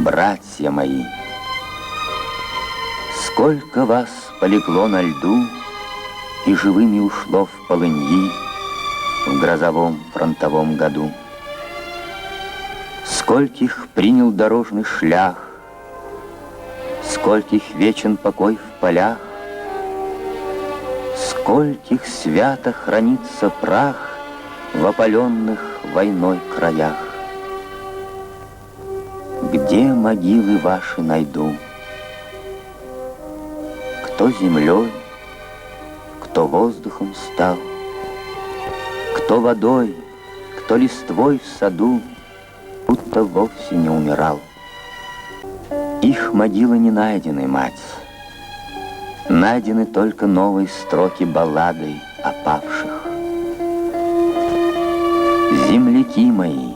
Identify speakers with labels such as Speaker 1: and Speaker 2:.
Speaker 1: братья мои. Сколько вас полегло на льду и живыми ушло в полыньи в грозовом фронтовом году. Скольких принял дорожный шлях, скольких вечен покой в полях, скольких свято хранится прах в опаленных войной краях. Где могилы ваши найду? Кто землей, кто воздухом стал, кто водой, кто листвой в саду, будто вовсе не умирал. Их могилы не найдены, мать. Найдены только новые строки баллады о павших. Земляки мои,